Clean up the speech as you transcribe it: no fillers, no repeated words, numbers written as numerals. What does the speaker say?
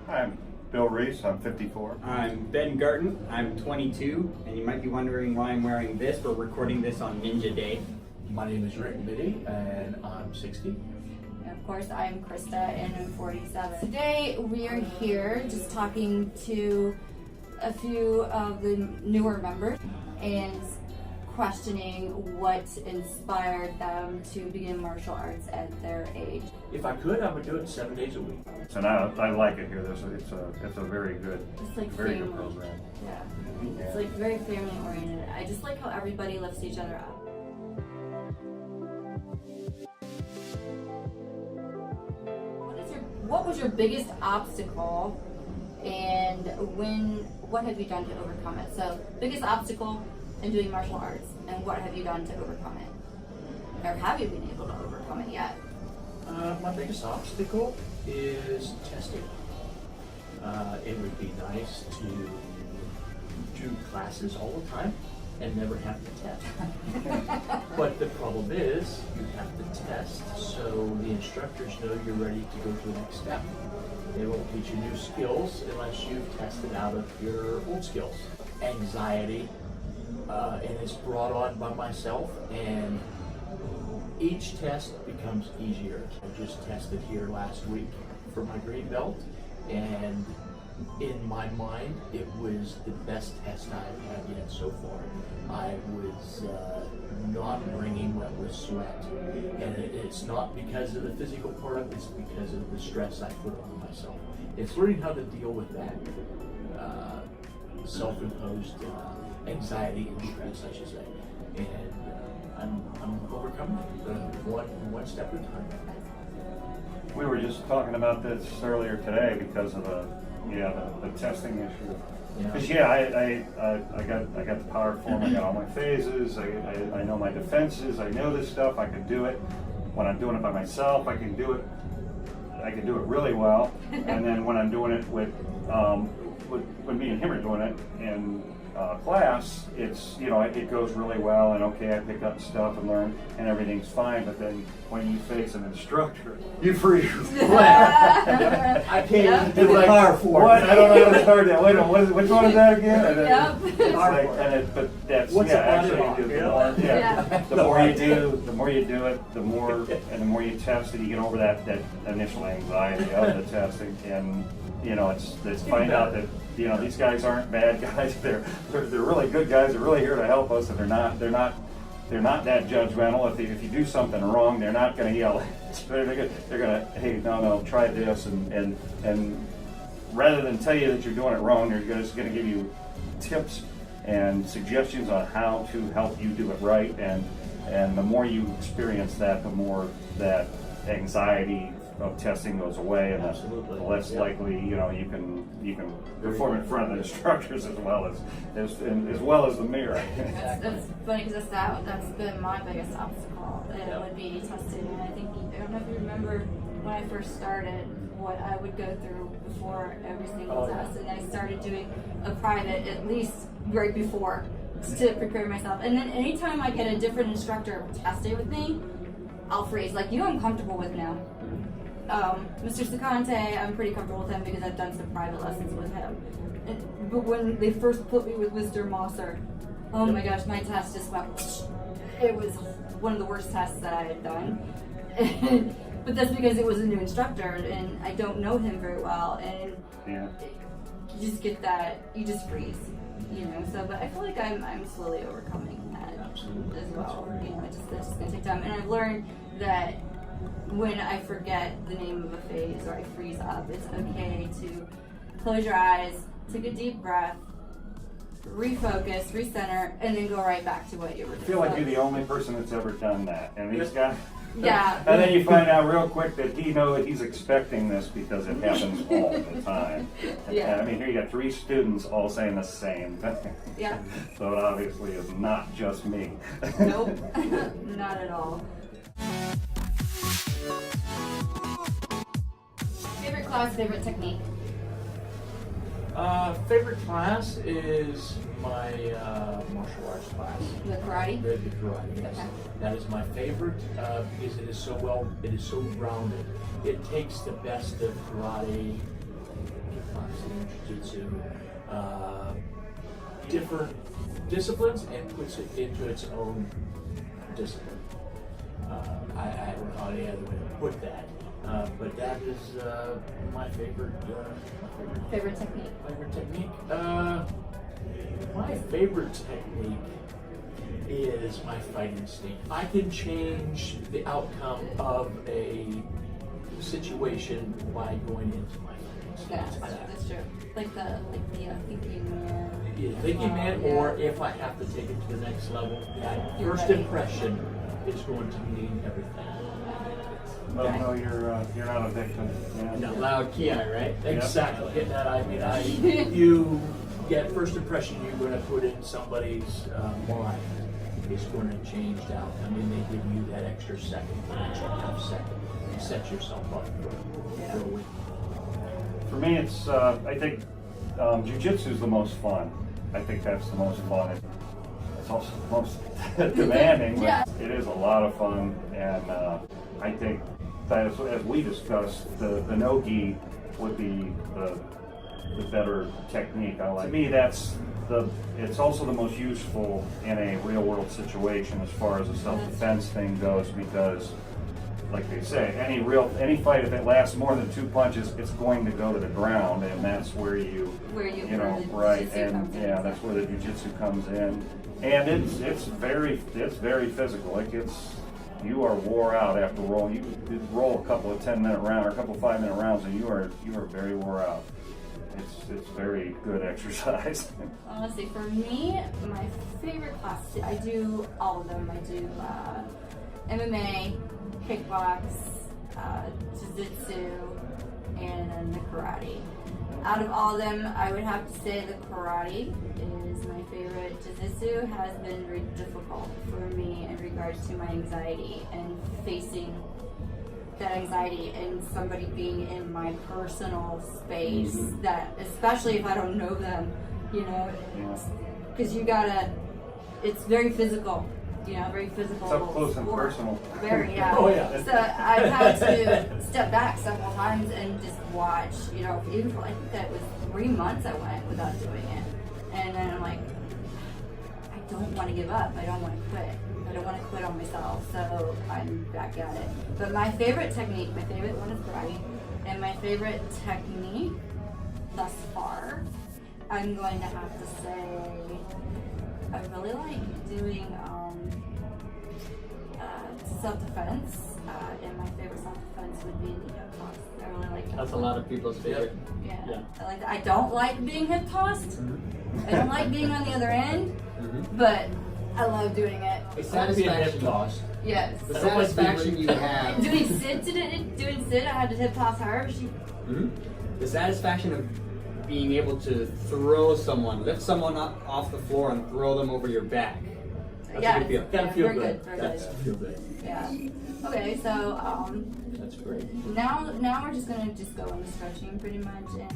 I'm Bill Reese, I'm 54. I'm Ben Garten, I'm 22, and you might be wondering why I'm wearing this. We're recording this on Ninja Day. My name is Rick Biddy, and I'm 60. And of course, I'm Krista, and I'm 47. Today, we are here just talking to a few of the newer members and questioning what inspired them to begin martial arts at their age. If I could, I would do it 7 days a week. And I like it here. It's a very good, It's like very family. good program. Yeah. It's like very family oriented. I just like how everybody lifts each other up. What was your biggest obstacle, and what have you done to overcome it? So, biggest obstacle in doing martial arts, and what have you done to overcome it? Or have you been able to overcome it yet? My biggest obstacle is testing. It would be nice to do classes all the time and never have to test. But the problem is, you have to test so the instructors know you're ready to go to the next step. They won't teach you new skills unless you've tested out of your old skills. Anxiety, and it's brought on by myself, and each test becomes easier. I just tested here last week for my green belt, and in my mind, it was the best test I've had yet so far. I was not wringing wet with sweat, and it's not because of the physical part of it, it's because of the stress I put on myself. It's learning how to deal with that self-imposed anxiety and stress, I should say, and I'm overcoming it one step at a time. We were just talking about this earlier today because of the testing issue. Because I got the power form, I got all my phases, I know my defenses, I know this stuff, I can do it. When I'm doing it by myself, I can do it really well. And then when I'm doing it with when me and him are doing it in class, it goes really well, and okay, I pick up stuff and learn, and everything's fine. But then when you face an instructor, you freeze. I can't even do the power form. What? I don't know how to start that. Wait a minute, which one is that again? And Yep. But that's What's actually Yeah. the more you do it, the more you test, and you get over that initial anxiety of the testing, and it's find out that these guys aren't bad guys. They're really good guys. They're really here to help us, and they're not that judgmental. If you do something wrong, they're not going to yell. They're going to, hey, no, try this, and rather than tell you that you're doing it wrong, they're just going to give you tips and suggestions on how to help you do it right. And the more you experience that, the more that anxiety of testing goes away, and the less likely you can perform in front of the instructors as well as the mirror. That's funny because that's been my biggest obstacle. It would be testing, and I don't know if you remember when I first started what I would go through before every single test, and I started doing a private at least right before to prepare myself. And then anytime I get a different instructor test it with me, I'll freeze. Like, I'm comfortable with now. Mr. Sacante, I'm pretty comfortable with him because I've done some private lessons with him. But when they first put me with Mr. Mosser, oh my gosh, my test just went. It was one of the worst tests that I had done. But that's because it was a new instructor and I don't know him very well. And you just get that, you just freeze, So, but I feel like I'm slowly overcoming that as well. It's just gonna take time. And I've learned that when I forget the name of a phase or I freeze up, it's okay to close your eyes, take a deep breath, refocus, recenter, and then go right back to what you were doing. I feel like you're the only person that's ever done that, and these guys. Yeah. And then you find out real quick that he's expecting this because it happens all the time. Yeah. I mean, here you got 3 students all saying the same thing. Yeah. So it obviously is not just me. Nope, not at all. Favorite class, favorite technique? Favorite class is my martial arts class. The karate? The karate, yes. Okay. That is my favorite because it is so rounded. It takes the best of karate kickboxing, jiu-jitsu, different disciplines, and puts it into its own discipline. I don't know any other way to put that, but that is my favorite. Favorite technique? Favorite technique? My favorite technique is my fighting instinct. I can change the outcome of a situation by going into my fighting Yeah, instinct. that's true. Like the thinking man. Yeah, thinking man, or if I have to take it to the next level, that You're first ready. impression is going to mean everything. Well, no, you're not a victim. Yeah. No. Loud ki, right? Exactly. Get that? I mean, you get first impression you're going to put in somebody's mind is going to change the outcome, and they give you that extra second, that extra half second, and set yourself up for a win. For me, it's I think jiu-jitsu is the most fun. I think that's the most fun. It's also the most demanding, but Yeah. it is a lot of fun. And I think that as we discussed, the no-gi would be the better technique. To me, it's also the most useful in a real-world situation as far as a self-defense thing goes, because like they say, any fight, if it lasts more than 2 punches, it's going to go to the ground, and that's where you know, the right, jiu-jitsu and comes in. yeah, that's where the jiu-jitsu comes in, and it's very physical. You are wore out after rolling. You roll a couple of 10-minute rounds or a couple of 5-minute rounds, and you are very wore out. It's very good exercise. Honestly, for me, my favorite classes, I do all of them. I do MMA, kickbox, jiu-jitsu, and then the karate. Out of all of them, I would have to say the karate is my favorite. Jiu-jitsu has been very difficult for me in regards to my anxiety and facing that anxiety and somebody being in my personal space, that especially if I don't know them, you know, because it's very physical, you know, very physical. It's up close and sport. personal. Very, yeah. Oh, yeah. So I've had to step back several times and just watch, you know, even for, I think that was 3 months I went without doing it. And then I'm like, I don't want to give up. I don't want to quit. I don't want to quit on myself. So I'm back at it. But my favorite technique, my favorite one is karate. And my favorite technique thus far, I'm going to have to say, I really like doing self-defense, and my favorite self-defense would be the hip toss. I really like that. That's a lot of people's favorite. Yeah. I like that. I don't like being hip tossed. I don't like being on the other end, but I love doing it. The Being hip satisfaction, tossed. Yes. the satisfaction you have. Doing sit, I had to hip toss her. The satisfaction of being able to throw someone, lift someone up off the floor and throw them over your back. That's Yeah, a good feeling. Gotta feel very good. very That's good. feel good. Yeah. Okay, so That's great. now we're just gonna go into stretching pretty much. And